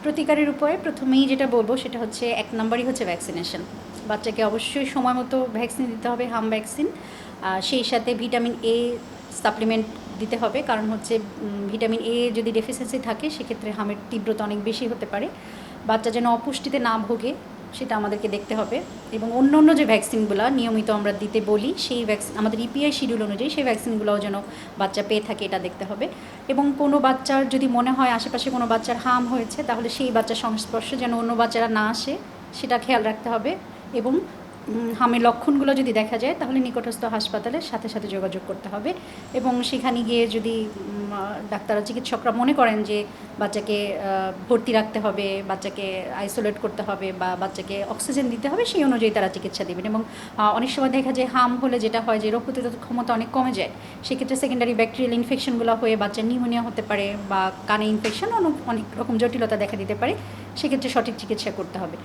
প্রতিকারের উপায়ে প্রথমেই যেটা বলবো সেটা হচ্ছে ১ নম্বরই হচ্ছে ভ্যাকসিনেশন। বাচ্চাকে অবশ্যই সময় মতো ভ্যাকসিন দিতে হবে, হাম ভ্যাকসিন। সেই সাথে ভিটামিন এ সাপ্লিমেন্ট দিতে হবে, কারণ হচ্ছে ভিটামিন এ যদি ডেফিসিয়েন্সি থাকে সেক্ষেত্রে হামের তীব্রতা অনেক বেশি হতে পারে। বাচ্চা যেন অপুষ্টিতে না ভোগে সেটা আমাদেরকে দেখতে হবে, এবং অন্য অন্য যে ভ্যাকসিনগুলো নিয়মিত আমরা দিতে বলি সেই ভ্যাকসিন আমাদের ইপিআই শিডিউল অনুযায়ী সেই ভ্যাকসিনগুলোও যেন বাচ্চা পেয়ে থাকে এটা দেখতে হবে। এবং কোনো বাচ্চার যদি মনে হয় আশেপাশে কোনো বাচ্চার হাম হয়েছে তাহলে সেই বাচ্চার সংস্পর্শে যেন অন্য বাচ্চারা না আসে সেটা খেয়াল রাখতে হবে। এবং হামের লক্ষণগুলো যদি দেখা যায় তাহলে নিকটস্থ হাসপাতালের সাথে সাথে যোগাযোগ করতে হবে, এবং সেখানে গিয়ে যদি ডাক্তাররা চিকিৎসকরা মনে করেন যে বাচ্চাকে ভর্তি রাখতে হবে, বাচ্চাকে আইসোলেট করতে হবে বা বাচ্চাকে অক্সিজেন দিতে হবে, সেই অনুযায়ী তারা চিকিৎসা দেবেন। এবং অনেক সময় দেখা যায় হাম হলে যেটা হয় যে রোগ প্রতিরোধ ক্ষমতা অনেক কমে যায়, সেক্ষেত্রে সেকেন্ডারি ব্যাকটেরিয়াল ইনফেকশনগুলো হয়ে বাচ্চার নিউমোনিয়া হতে পারে বা কানে ইনফেকশন অনেক রকম জটিলতা দেখা দিতে পারে, সেক্ষেত্রে সঠিক চিকিৎসা করতে হবে।